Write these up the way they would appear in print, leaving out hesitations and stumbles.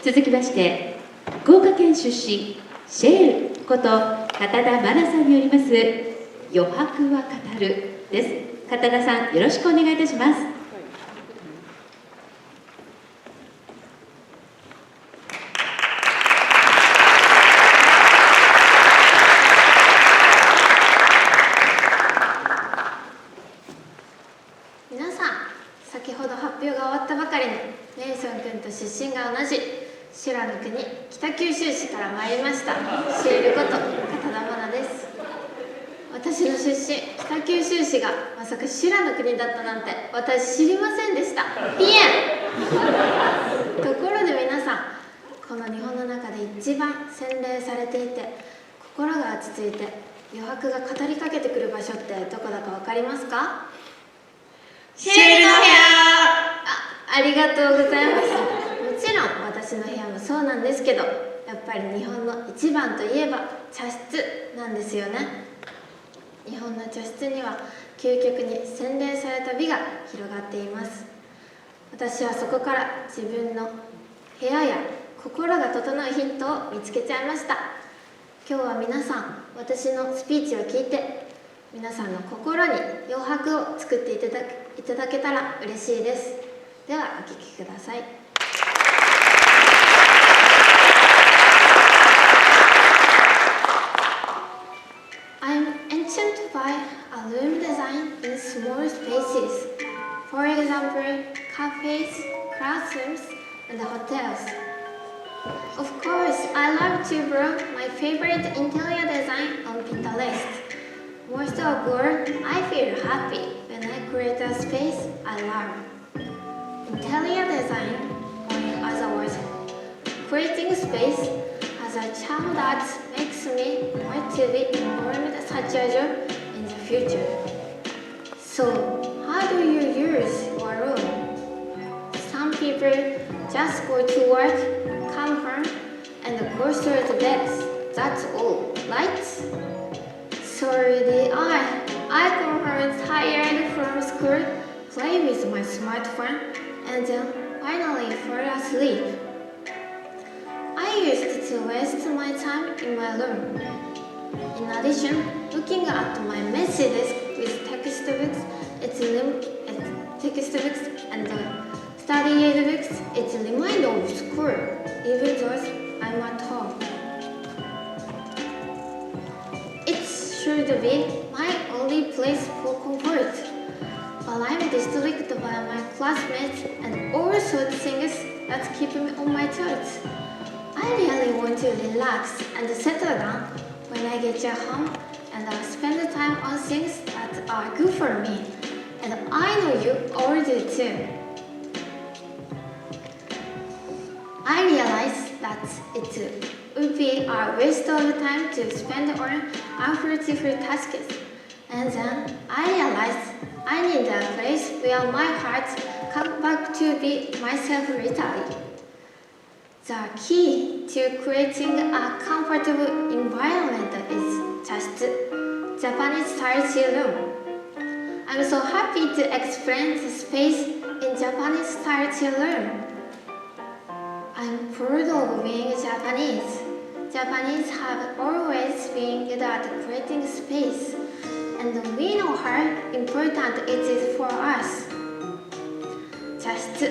続きまして福岡県出身シェールこと片田真奈さんによります余白は語るです。片田さん、よろしくお願いいたします。皆さん、先ほど発表が終わったばかりのネイソン君と出身が同じ修羅の国北九州市から参りましたシェールこと片田真奈です。私の出身北九州市がまさか修羅の国だったなんて私知りませんでした。ピエンところで皆さん、この日本の中で一番洗練されていて心が落ち着いて余白が語りかけてくる場所ってどこだか分かりますか？シェールの部屋。ありがとうございます。もちろん私の部屋もそうなんですけど、やっぱり日本の一番といえば茶室なんですよね。日本の茶室には究極に洗練された美が広がっています。私はそこから自分の部屋や心が整うヒントを見つけちゃいました。今日は皆さん、私のスピーチを聞いて皆さんの心に余白を作っていただけたら嬉しいです。ではお聞きください。I'm enchanted by a room design in small spaces. For example, cafes, classrooms, and hotels. Of course, I love to browse my favorite interior design on Pinterest. Most of all, I feel happy when I create a space I love. Interior design, or in other words, creating space, has a charm that makes me want to be involved such a job in the future. So, how do you use your room? Some people just go to work, come home, and go straight to bed. That's all, right? So really, I come home tired from school, play with my smartphone, and then finally fall asleep. I used to waste my time in my room. In addition, looking at my messy desk with textbooks and study aid books, it's a reminder of school, even though I'm at home. Should be my only place for comfort, but I'm distracted by my classmates and all sorts of things that keep me on my toes. I really want to relax and settle down when I get home, and I'll spend time on things that are good for me, and I know you all do too. I realize that it would be a waste of time to spend on unfruitful tasks, and then I realized I need a place where my heart comes back to be myself literally. The key to creating a comfortable environment is just Japanese style room. I'm so happy to explain the space in Japanese style room. I'm proud of being Japanese. Japanese have always been good at creating space, and we know how important it is for us. Just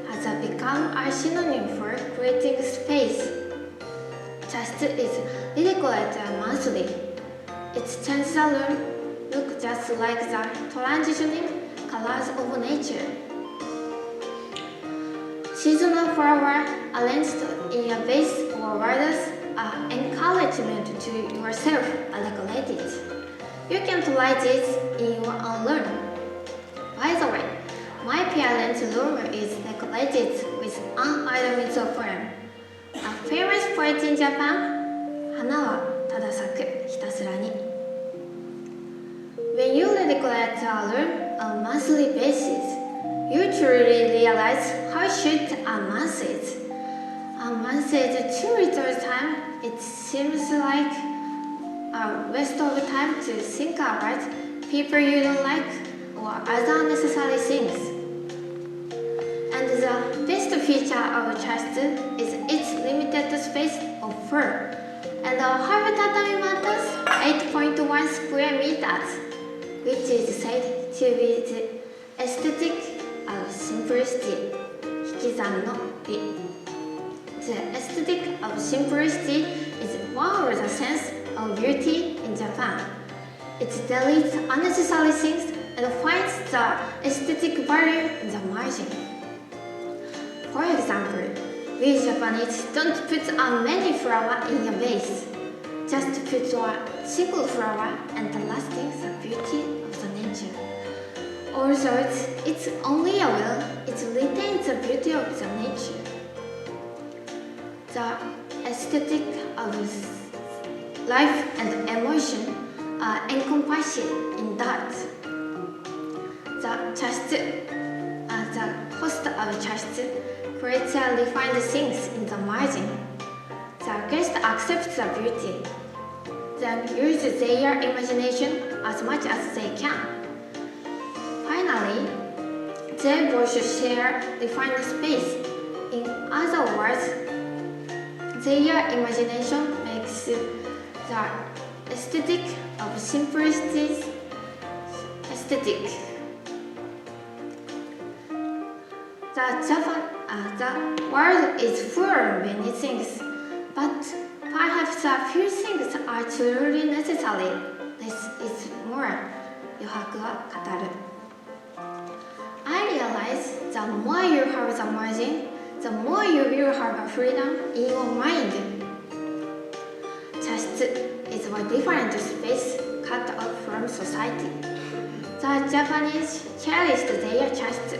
has become a synonym for creating space. Just is ridiculous monthly. It changes the room, look just like the transitioning colors of nature. Seasonal flowers arranged in a vase or borders are encouragement to yourself are decorated. You can try this in your own room. By the way, my parents' room is decorated with an Adamitsu poem. A famous poet in Japan, 花はただ咲くひたすらに. When you decorate a room on a monthly basis, you truly realize how short a month is. A month is too little time. It seems like a waste of time to think about people you don't like or other unnecessary things. And the best feature of trust is its space of fur. And her tatami mat is 8.1 square meters, which is said to be the aesthetic of simplicity, 引き算の美. The aesthetic of simplicity is one of the sense of beauty in Japan. It deletes unnecessary things and finds the aesthetic value in the margin. For example, we Japanese don't put many flowers in a vase. Just put a single flower and lasting the beauty of the nature. Although it's only a will, it retains the beauty of the nature. The aesthetic of life and emotion are encompassed in that. The host of chastity creates a refined things in the margin. The guest accepts the beauty. They use their imagination as much as they can. Finally, they both share refined space. In other words, their imagination makes the aesthetic of simplicity aesthetic. The world is full of many things, but perhaps a few things are truly necessary. Less is more. 余白は語る. I realize the more you have the margin, the more you will have a freedom in your mind. Chest is a different space cut off from society. The Japanese cherished their chest.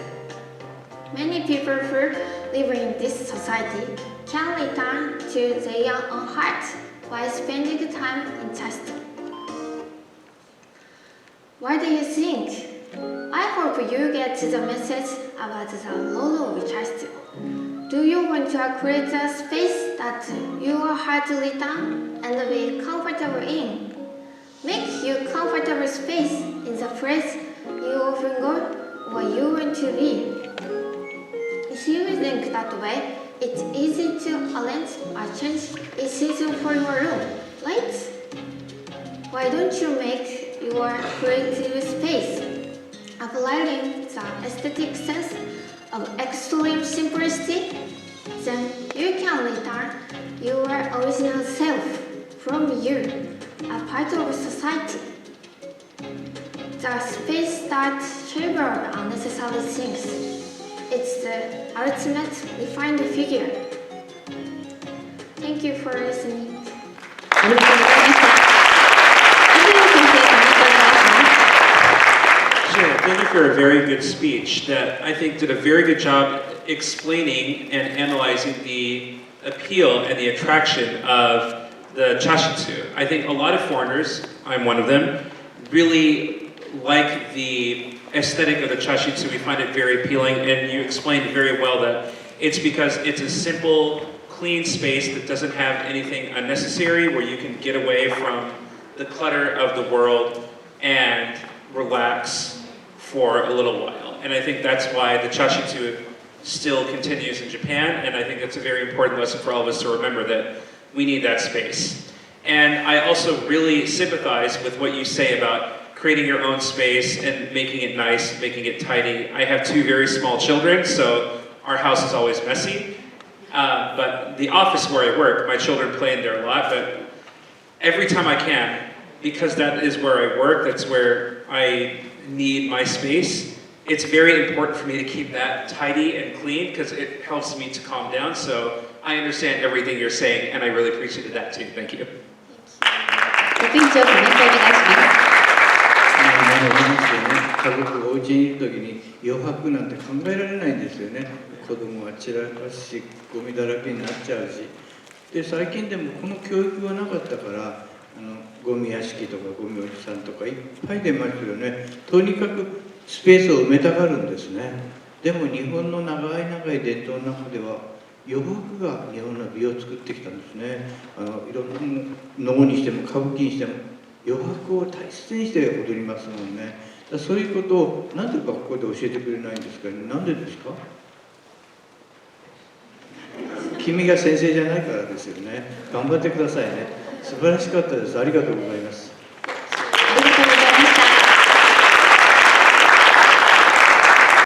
Many people who live in this society can return to their own heart while spending time in chest. What do you think? I hope you get the message about the role of chest. Do you want to create a space that your heart return and be comfortable in? Make your comfortable space in the place you often go or you want to be. If you think that way, it's easy to arrange a change in season for your room, right? Why don't you make your creative space applying the aesthetic sense of extreme simplicity? Then you can return your original self from you, a part of society. The space that shaves unnecessary things. It's the ultimate refined figure. Thank you for listening. ありがとうございました。安藤先生、コメントお願いします。Sure, thank you for a very good speech that I think did a very good job explaining and analyzing the appeal and the attraction of the chashitsu. I think a lot of foreigners, I'm one of them, really like the aesthetic of the chashitsu. We find it very appealing, and you explained very well that it's because it's a simple, clean space that doesn't have anything unnecessary, where you can get away from the clutter of the world and relax for a little while. And I think that's why the chashitsu still continues in Japan, and I think that's a very important lesson for all of us to remember, that we need that space. And I also really sympathize with what you say about creating your own space and making it nice, making it tidy. I have two very small children, so our house is always messy. But the office where I work, my children play in there a lot, but every time I can, because that is where I work, that's where I need my space, it's very important for me to keep that tidy and clean, because it helps me to calm down. So I understand everything you're saying, and I really appreciated that too. Thank you. 委員長、コメントお願いします。家族がお家にいるときに余白なんて考えられないんですよね。子供は散らかすし、ゴミだらけになっちゃうし。で、最近でもこの教育がなかったから、ゴミ屋敷とかゴミおじさんとかいっぱい出ますよね。とにかくスペースを埋めたがるんですね。でも日本の長い長い伝統の中では余白が日本の美を作ってきたんですね。いろんな能にしても歌舞伎にしても余白を大切にして踊りますもんね。そういうことをなんで学校で教えてくれないんですかね。なんでですか？君が先生じゃないからですよね。頑張ってくださいね。素晴らしかったです。ありがとうございます。